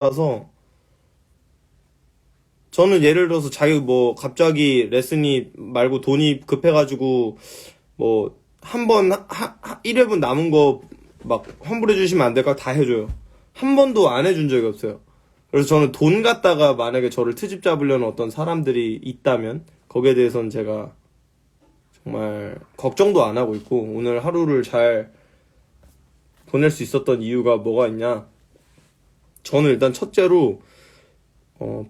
라서 저는 예를 들어서 자기 뭐 갑자기 레슨이 말고 돈이 급해가지고 뭐 한 번 1회분 남은 거 막 환불해 주시면 안 될까? 다 해줘요. 한 번도 안 해준 적이 없어요. 그래서 저는 돈 갖다가 만약에 저를 트집 잡으려는 어떤 사람들이 있다면 거기에 대해서는 제가 정말 걱정도 안 하고 있고, 오늘 하루를 잘 보낼 수 있었던 이유가 뭐가 있냐? 저는 일단 첫째로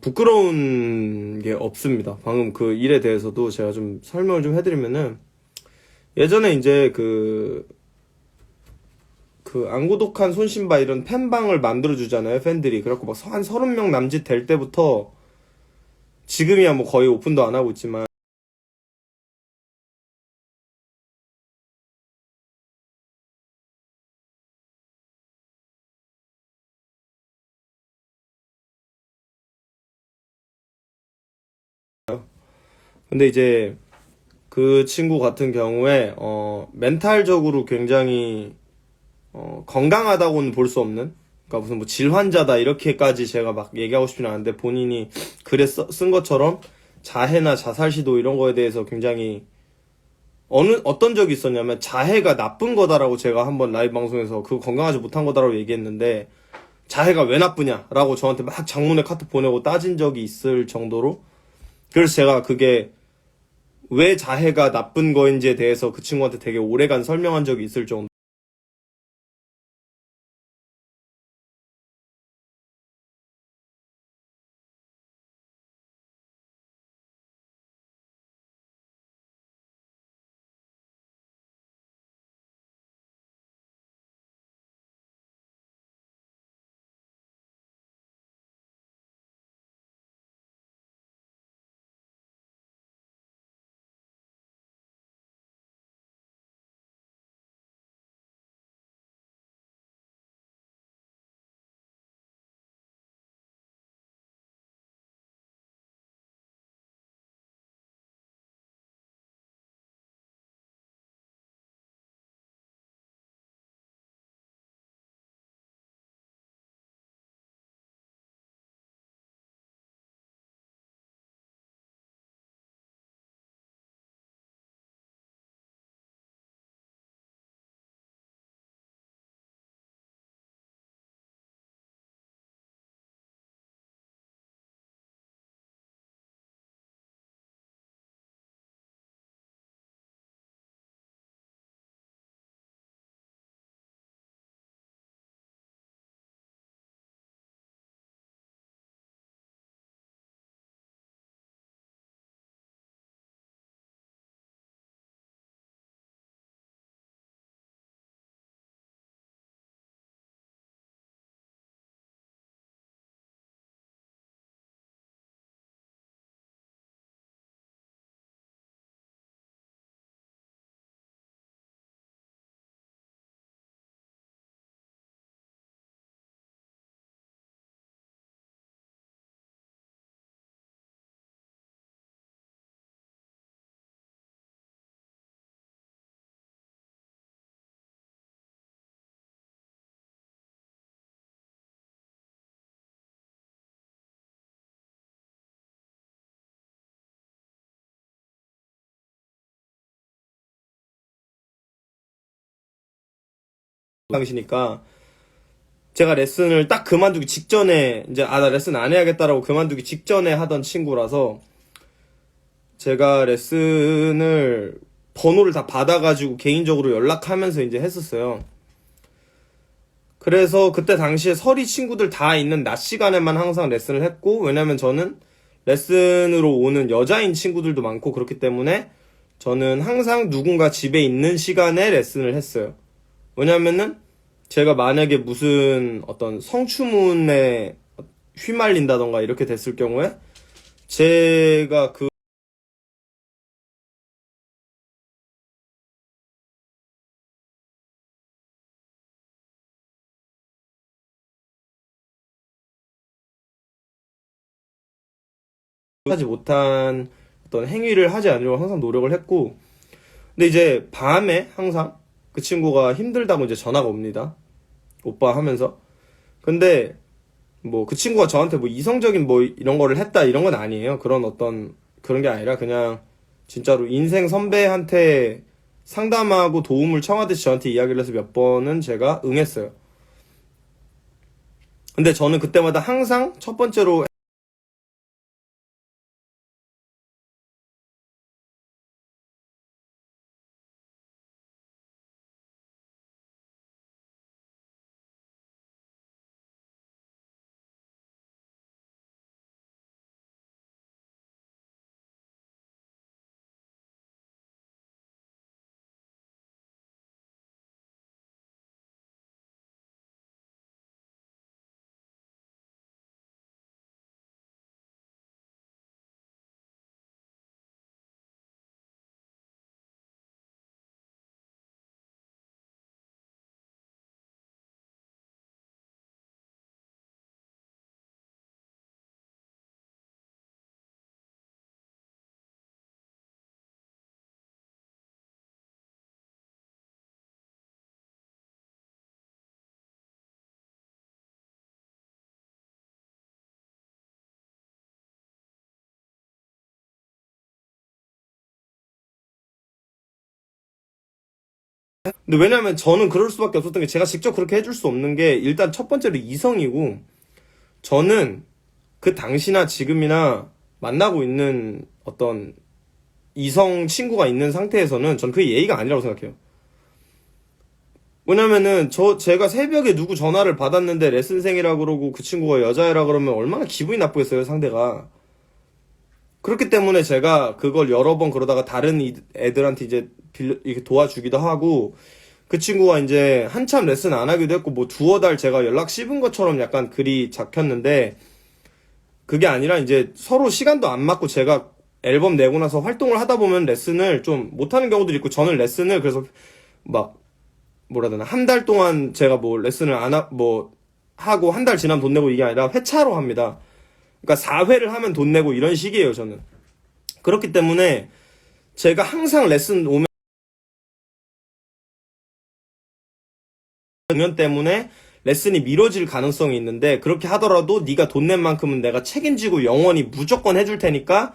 부끄러운 게 없습니다. 방금 그 일에 대해서도 제가 좀 설명을 좀 해드리면은, 예전에 이제 그 안구독한 손신바 이런 팬방을 만들어주잖아요, 팬들이. 그래갖고 막 한 30명 남짓 될 때부터 지금이야 뭐 거의 오픈도 안 하고 있지만, 근데 이제 그 친구 같은 경우에 멘탈적으로 굉장히 건강하다고는 볼 수 없는, 그러니까 무슨 뭐 질환자다 이렇게까지 제가 막 얘기하고 싶지는 않은데, 본인이 글에 쓴 것처럼 자해나 자살 시도 이런 거에 대해서 굉장히 어떤 적이 있었냐면, 자해가 나쁜 거다라고 제가 한번 라이브 방송에서 그거 건강하지 못한 거다라고 얘기했는데, 자해가 왜 나쁘냐라고 저한테 막 장문의 카톡 보내고 따진 적이 있을 정도로. 그래서 제가 그게 왜 자해가 나쁜 거인지에 대해서 그 친구한테 되게 오래간 설명한 적이 있을 정도. 당시니까 제가 레슨을 딱 그만두기 직전에, 이제 나 레슨 안 해야겠다라고 그만두기 직전에 하던 친구라서, 제가 레슨을 번호를 다 받아가지고 개인적으로 연락하면서 이제 했었어요. 그래서 그때 당시에 서리 친구들 다 있는 낮 시간에만 항상 레슨을 했고, 왜냐면 저는 레슨으로 오는 여자인 친구들도 많고 그렇기 때문에 저는 항상 누군가 집에 있는 시간에 레슨을 했어요. 왜냐면은 제가 만약에 무슨 어떤 성추문에 휘말린다던가 이렇게 됐을 경우에 제가 그 하지 못한 어떤 행위를 하지 않으려고 항상 노력을 했고, 근데 이제 밤에 항상 그 친구가 힘들다고 이제 전화가 옵니다. 오빠 하면서. 근데 뭐 그 친구가 저한테 뭐 이성적인 뭐 이런 거를 했다 이런 건 아니에요. 그런 어떤 그런 게 아니라 그냥 진짜로 인생 선배한테 상담하고 도움을 청하듯이 저한테 이야기를 해서 몇 번은 제가 응했어요. 근데 저는 그때마다 항상 첫 번째로 근데 왜냐면 저는 그럴 수밖에 없었던 게 제가 직접 그렇게 해줄 수 없는 게 일단 첫 번째로 이성이고 저는 그 당시나 지금이나 만나고 있는 어떤 이성 친구가 있는 상태에서는 전 그게 예의가 아니라고 생각해요. 왜냐면은 제가 새벽에 누구 전화를 받았는데 레슨생이라 그러고 그 친구가 여자애라 그러면 얼마나 기분이 나쁘겠어요, 상대가. 그렇기 때문에 제가 그걸 여러 번 그러다가 다른 애들한테 이제 이렇게 도와주기도 하고 그 친구가 이제 한참 레슨 안 하기도 했고 뭐 두어 달 제가 연락 씹은 것처럼 약간 글이 작혔는데 그게 아니라 이제 서로 시간도 안 맞고 제가 앨범 내고 나서 활동을 하다 보면 레슨을 좀 못하는 경우도 있고 저는 레슨을 그래서 막 뭐라 해야 되나 한 달 동안 제가 뭐 레슨을 뭐 하고 한 달 지나면 돈 내고 이게 아니라 회차로 합니다. 그러니까 4회를 하면 돈 내고 이런 식이에요 저는. 그렇기 때문에 제가 항상 레슨 오면 공연 때문에 레슨이 미뤄질 가능성이 있는데 그렇게 하더라도 네가 돈 낸 만큼은 내가 책임지고 영원히 무조건 해줄 테니까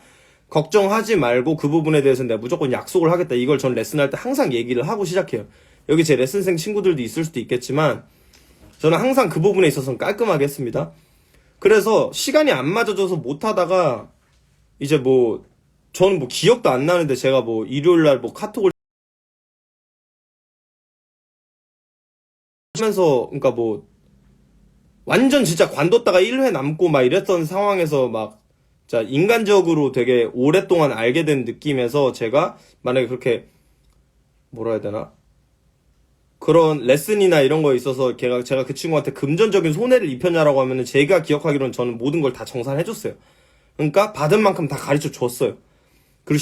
걱정하지 말고 그 부분에 대해서는 내가 무조건 약속을 하겠다. 이걸 전 레슨할 때 항상 얘기를 하고 시작해요. 여기 제 레슨생 친구들도 있을 수도 있겠지만 저는 항상 그 부분에 있어서는 깔끔하게 했습니다. 그래서 시간이 안 맞아져서 못하다가 이제 뭐 저는 뭐 기억도 안 나는데 제가 뭐 일요일 날 뭐 카톡을 하면서 그러니까 뭐 완전 진짜 관뒀다가 1회 남고 막 이랬던 상황에서 막 자 인간적으로 되게 오랫동안 알게 된 느낌에서 제가 만약에 그렇게 뭐라 해야 되나 그런 레슨이나 이런 거에 있어서 제가 그 친구한테 금전적인 손해를 입혔냐라고 하면은 제가 기억하기로는 저는 모든 걸 다 정산해줬어요. 그러니까 받은 만큼 다 가르쳐 줬어요. 그리고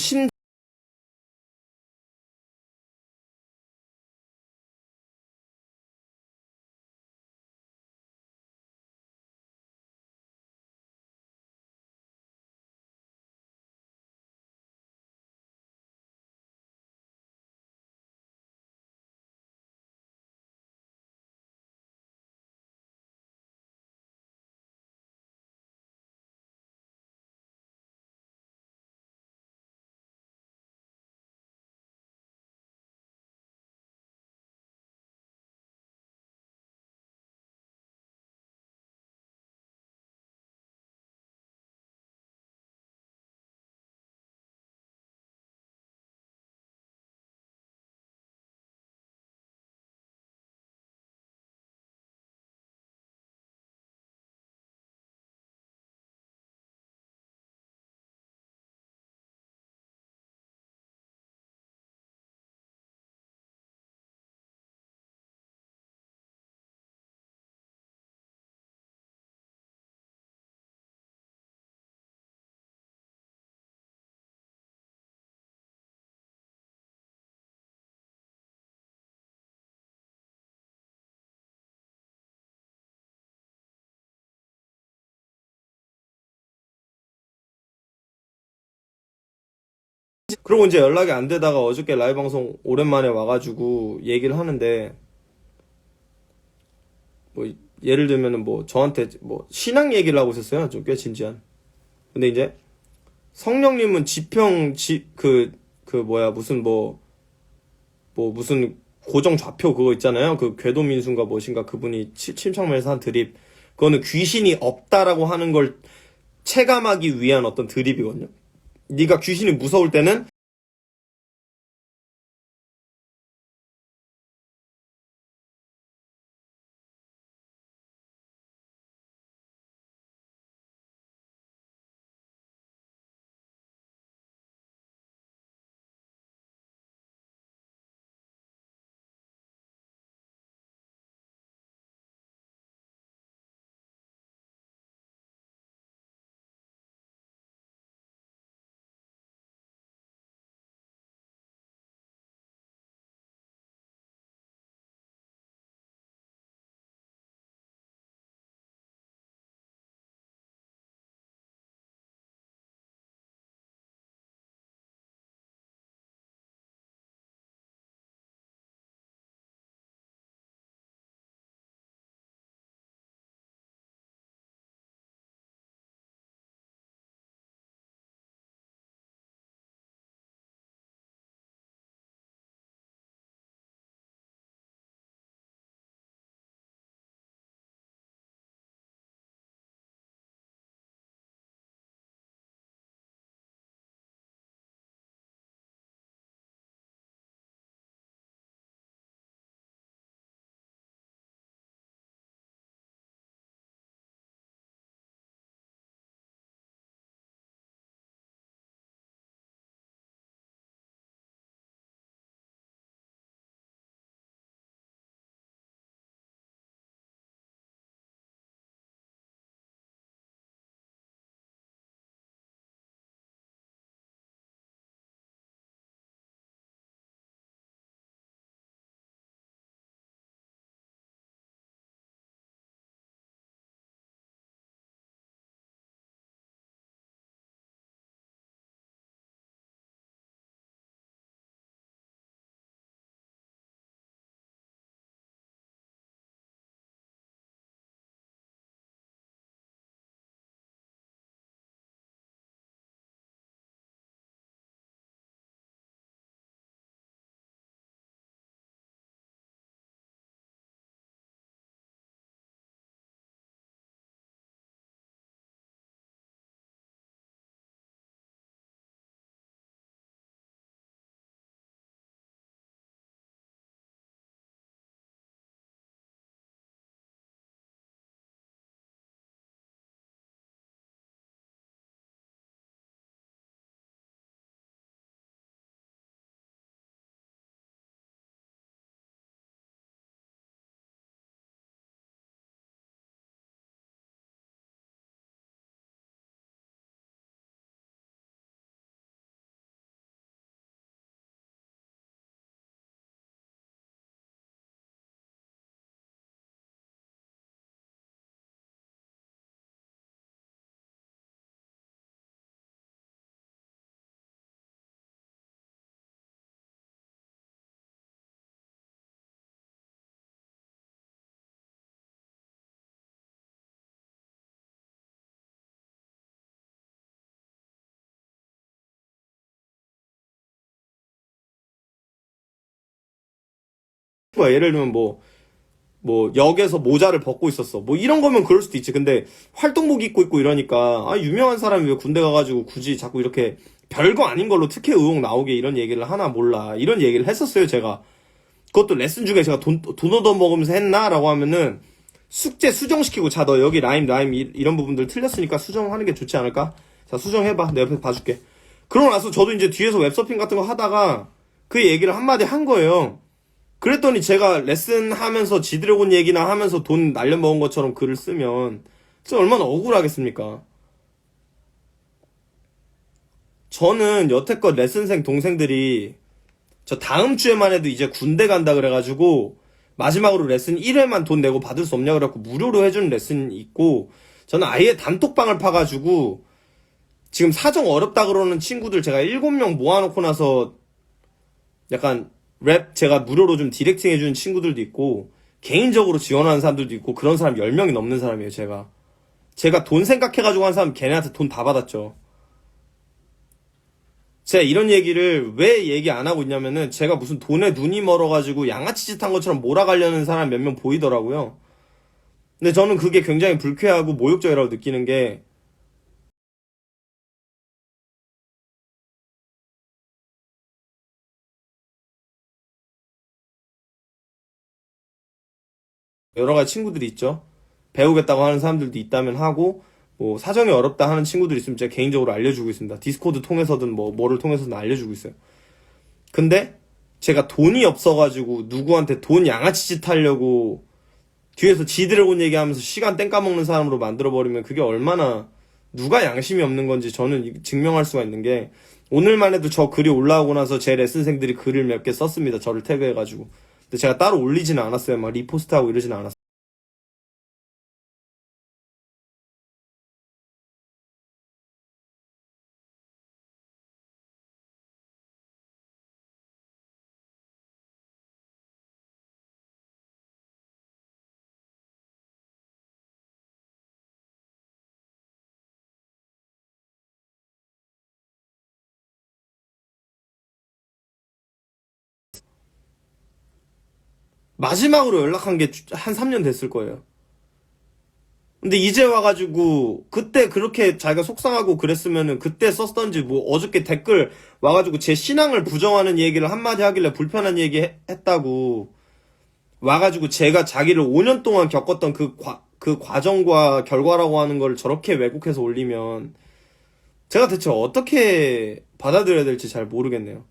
그리고 이제 연락이 안 되다가 어저께 라이브 방송 오랜만에 와가지고 얘기를 하는데 뭐 예를 들면은 뭐 저한테 뭐 신앙 얘기를 하고 있었어요. 좀 꽤 진지한. 근데 이제 성령님은 무슨 무슨 고정 좌표 그거 있잖아요. 그 궤도민수인가 무엇인가 그분이 침착맨에서 한 드립. 그거는 귀신이 없다라고 하는 걸 체감하기 위한 어떤 드립이거든요. 네가 귀신이 무서울 때는 뭐 예를 들면 역에서 모자를 벗고 있었어. 뭐 이런 거면 그럴 수도 있지. 근데 활동복 입고 있고 이러니까 유명한 사람이 왜 군대 가가지고 굳이 자꾸 이렇게 별거 아닌 걸로 특혜 의혹 나오게 이런 얘기를 하나 몰라. 이런 얘기를 했었어요, 제가. 그것도 레슨 중에 제가 돈 얻어 먹으면서 했나라고 하면은 숙제 수정시키고 자, 너 여기 라임 이런 부분들 틀렸으니까 수정하는 게 좋지 않을까? 자, 수정해봐. 내 옆에서 봐줄게. 그러고 나서 저도 이제 뒤에서 웹서핑 같은 거 하다가 그 얘기를 한마디 한 거예요. 그랬더니 제가 레슨 하면서 지드래곤 얘기나 하면서 돈 날려먹은 것처럼 글을 쓰면 진짜 얼마나 억울하겠습니까? 저는 여태껏 레슨생 동생들이 저 다음 주에만 해도 이제 군대 간다 그래가지고 마지막으로 레슨 1회만 돈 내고 받을 수 없냐 그래갖고 무료로 해주는 레슨이 있고 저는 아예 단톡방을 파가지고 지금 사정 어렵다 그러는 친구들 제가 7명 모아놓고 나서 약간 랩 제가 무료로 좀 디렉팅 해주는 친구들도 있고 개인적으로 지원하는 사람들도 있고 그런 사람 10명이 넘는 사람이에요, 제가 돈 생각해가지고 한 사람 걔네한테 돈 다 받았죠. 제가 이런 얘기를 왜 얘기 안 하고 있냐면은 제가 무슨 돈에 눈이 멀어가지고 양아치 짓 한 것처럼 몰아가려는 사람 몇 명 보이더라고요. 근데 저는 그게 굉장히 불쾌하고 모욕적이라고 느끼는 게 여러 가지 친구들이 있죠. 배우겠다고 하는 사람들도 있다면 하고 뭐 사정이 어렵다 하는 친구들 있으면 제가 개인적으로 알려주고 있습니다. 디스코드 통해서든 뭐를 통해서든 알려주고 있어요. 근데 제가 돈이 없어가지고 누구한테 돈 양아치 짓 하려고 뒤에서 지드래곤 얘기하면서 시간 땡 까먹는 사람으로 만들어버리면 그게 얼마나 누가 양심이 없는 건지 저는 증명할 수가 있는 게 오늘만 해도 저 글이 올라오고 나서 제 레슨생들이 글을 몇 개 썼습니다. 저를 태그해가지고. 근데 제가 따로 올리지는 않았어요. 막 리포스트하고 이러지는 않았어요. 마지막으로 연락한 게 한 3년 됐을 거예요. 근데 이제 와가지고 그때 그렇게 자기가 속상하고 그랬으면은 그때 썼던지 뭐 어저께 댓글 와가지고 제 신앙을 부정하는 얘기를 한마디 하길래 불편한 얘기 했다고 와가지고 제가 자기를 5년 동안 겪었던 그 과정과 결과라고 하는 걸 저렇게 왜곡해서 올리면 제가 대체 어떻게 받아들여야 될지 잘 모르겠네요.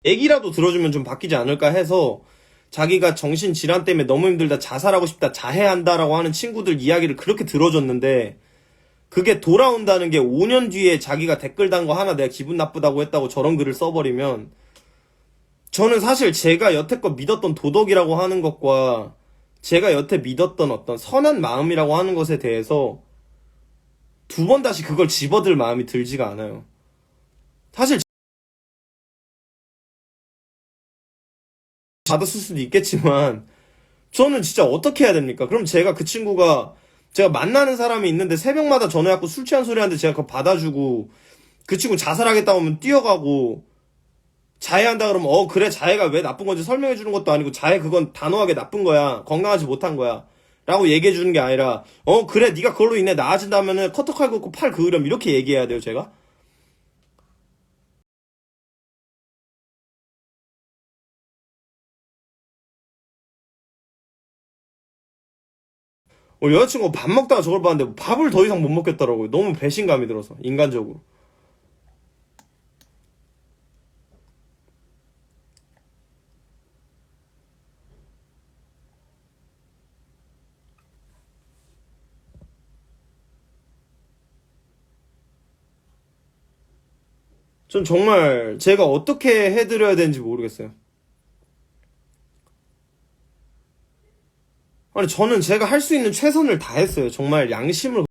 얘기라도 들어주면 좀 바뀌지 않을까 해서 자기가 정신질환 때문에 너무 힘들다, 자살하고 싶다, 자해한다라고 하는 친구들 이야기를 그렇게 들어줬는데 그게 돌아온다는 게 5년 뒤에 자기가 댓글 단 거 하나 내가 기분 나쁘다고 했다고 저런 글을 써버리면 저는 사실 제가 여태껏 믿었던 도덕이라고 하는 것과 제가 여태 믿었던 어떤 선한 마음이라고 하는 것에 대해서 두 번 다시 그걸 집어들 마음이 들지가 않아요. 사실 받았을 수도 있겠지만 저는 진짜 어떻게 해야 됩니까? 그럼 제가 그 친구가 제가 만나는 사람이 있는데 새벽마다 전화해갖고 술 취한 소리 하는데 제가 그거 받아주고 그 친구 자살하겠다고 하면 뛰어가고 자해한다 그러면 그래 자해가 왜 나쁜 건지 설명해 주는 것도 아니고 자해 그건 단호하게 나쁜 거야 건강하지 못한 거야 라고 얘기해 주는 게 아니라 그래 네가 그걸로 인해 나아진다면은 커터 칼 긋고 팔 그으렴 이렇게 얘기해야 돼요 제가. 오늘 여자친구가 밥 먹다가 저걸 봤는데 밥을 더 이상 못 먹겠더라고요. 너무 배신감이 들어서 인간적으로. 전 정말 제가 어떻게 해드려야 되는지 모르겠어요. 아니, 저는 제가 할 수 있는 최선을 다했어요. 정말 양심을.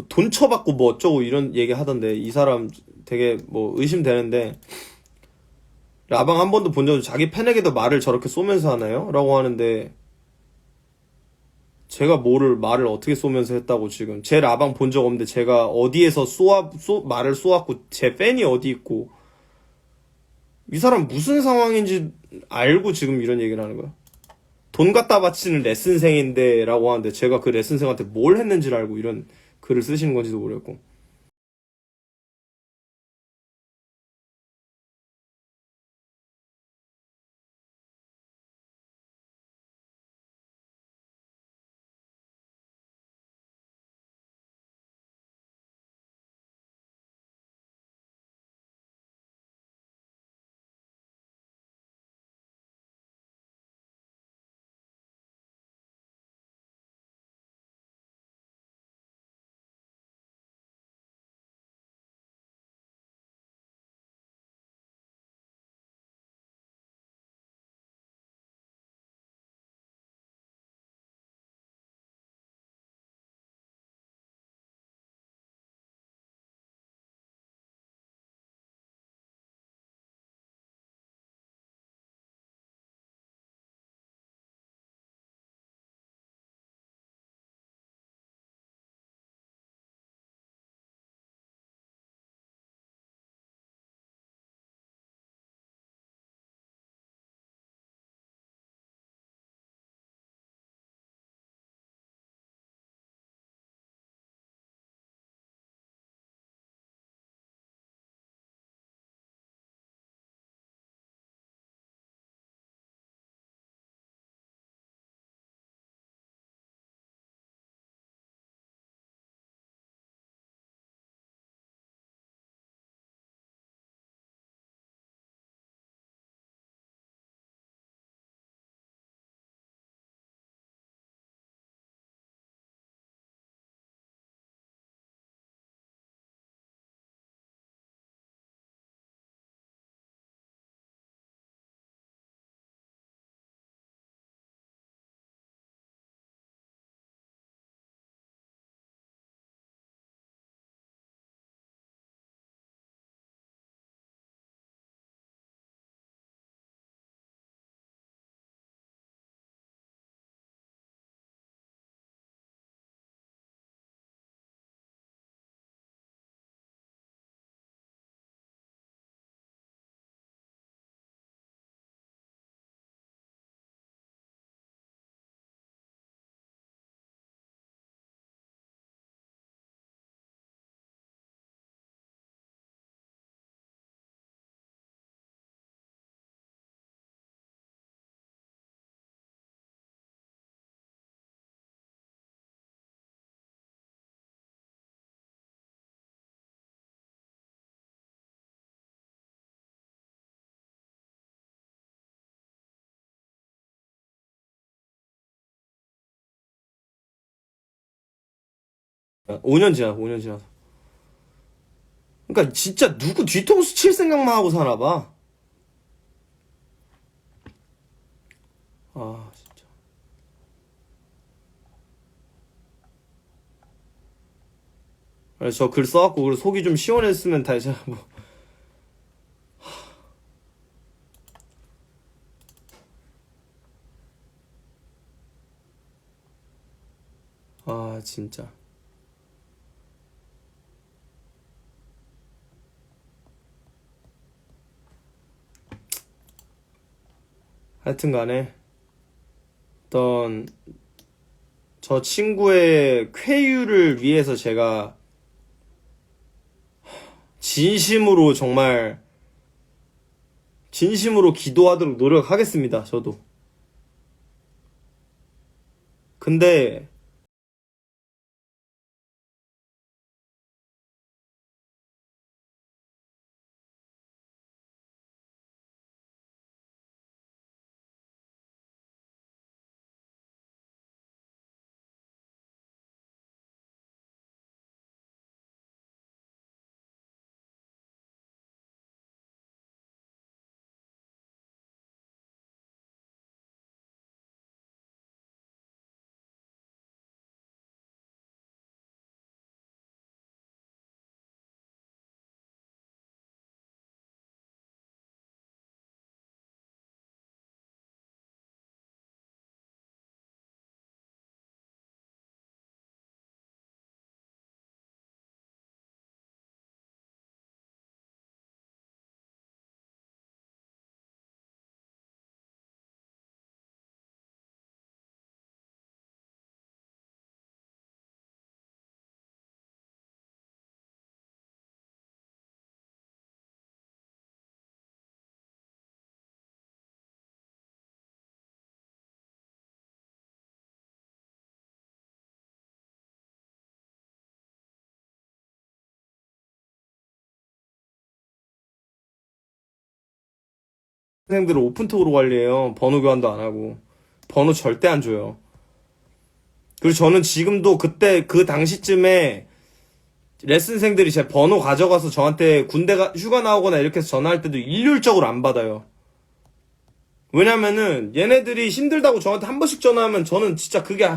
돈 쳐받고 뭐 어쩌고 이런 얘기 하던데, 이 사람 되게 뭐 의심되는데, 라방 한 번도 본 적 없이 자기 팬에게도 말을 저렇게 쏘면서 하나요? 라고 하는데, 제가 말을 어떻게 쏘면서 했다고 지금. 제 라방 본 적 없는데 제가 어디에서 말을 쏘았고, 제 팬이 어디 있고, 이 사람 무슨 상황인지 알고 지금 이런 얘기를 하는 거야. 돈 갖다 바치는 레슨생인데 라고 하는데 제가 그 레슨생한테 뭘 했는지를 알고 이런 글을 쓰시는 건지도 모르겠고. 5년 지나서, 5년 지나서. 그러니까 진짜 누구 뒤통수 칠 생각만 하고 사나 봐. 아, 진짜. 그래서 저 글 써갖고 그리고 속이 좀 시원했으면 다시 뭐. 아, 진짜. 하여튼 간에 어떤 저 친구의 쾌유를 위해서 제가 진심으로 정말 진심으로 기도하도록 노력하겠습니다. 저도. 근데 학생들을 오픈톡으로 관리해요. 번호 교환도 안 하고. 번호 절대 안 줘요. 그리고 저는 지금도 그때 그 당시쯤에 레슨생들이 제 번호 가져가서 저한테 군대가 휴가 나오거나 이렇게 해서 전화할 때도 일률적으로 안 받아요. 왜냐면은 얘네들이 힘들다고 저한테 한 번씩 전화하면 저는 진짜 그게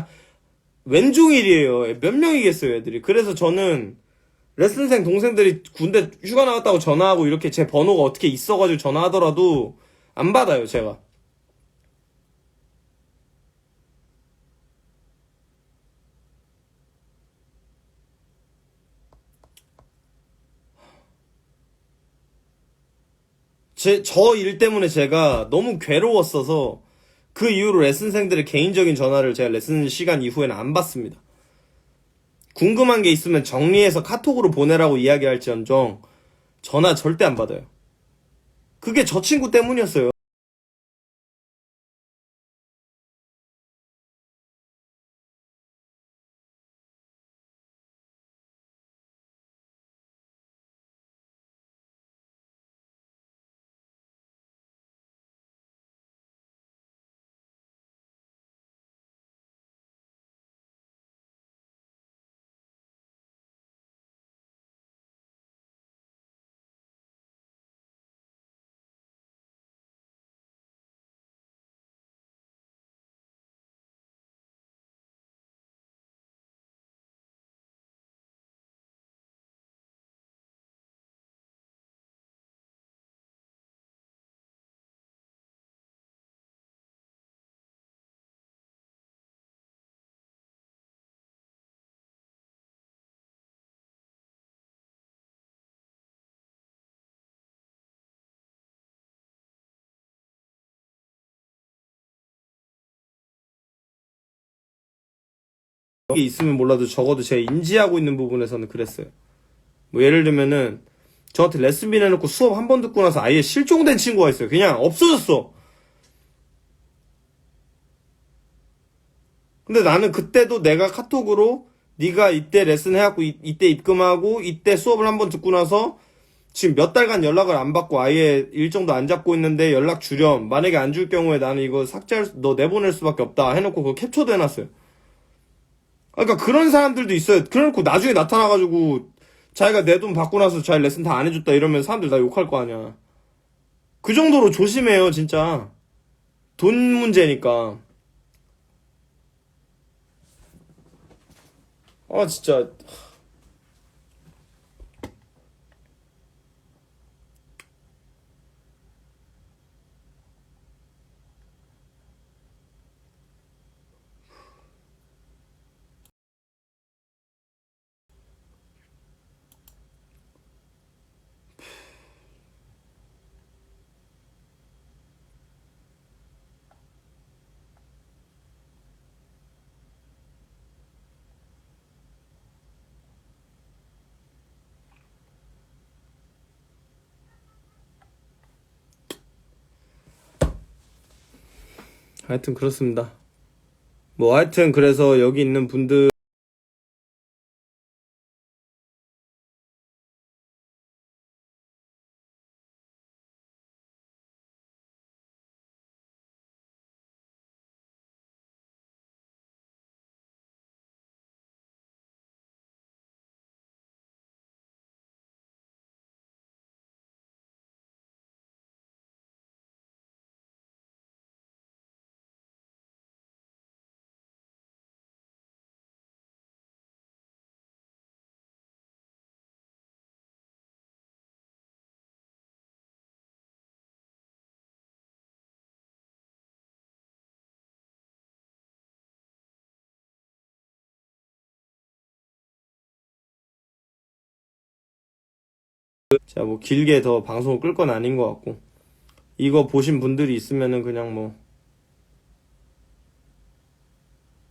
왼종일이에요. 몇 명이겠어요, 애들이. 그래서 저는 레슨생 동생들이 군대 휴가 나왔다고 전화하고 이렇게 제 번호가 어떻게 있어가지고 전화하더라도 안 받아요, 제가. 저 일 때문에 제가 너무 괴로웠어서 그 이후로 레슨생들의 개인적인 전화를 제가 레슨 시간 이후에는 안 받습니다. 궁금한 게 있으면 정리해서 카톡으로 보내라고 이야기할지언정 전화 절대 안 받아요. 그게 저 친구 때문이었어요. 이게 있으면 몰라도 적어도 제가 인지하고 있는 부분에서는 그랬어요. 뭐 예를 들면은 저한테 레슨비 내놓고 수업 한 번 듣고 나서 아예 실종된 친구가 있어요. 그냥 없어졌어. 근데 나는 그때도 내가 카톡으로 네가 이때 레슨 해갖고 이때 입금하고 이때 수업을 한 번 듣고 나서 지금 몇 달간 연락을 안 받고 아예 일정도 안 잡고 있는데 연락 주렴. 만약에 안 줄 경우에 나는 이거 너 내보낼 수밖에 없다 해놓고 그거 캡처도 해놨어요. 그러니까 그런 사람들도 있어요. 그래놓고 나중에 나타나가지고 자기가 내 돈 받고 나서 자기 레슨 다 안 해줬다 이러면 사람들 나 욕할 거 아니야. 그 정도로 조심해요, 진짜. 돈 문제니까. 아, 진짜. 하여튼 그렇습니다. 뭐 하여튼 그래서 여기 있는 분들 제가 뭐 길게 더 방송을 끌 건 아닌 것 같고 이거 보신 분들이 있으면은 그냥 뭐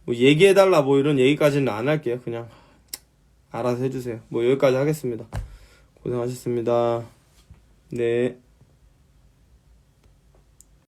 얘기해달라 뭐 이런 얘기까지는 안 할게요. 그냥 알아서 해주세요. 뭐 여기까지 하겠습니다. 고생하셨습니다. 네.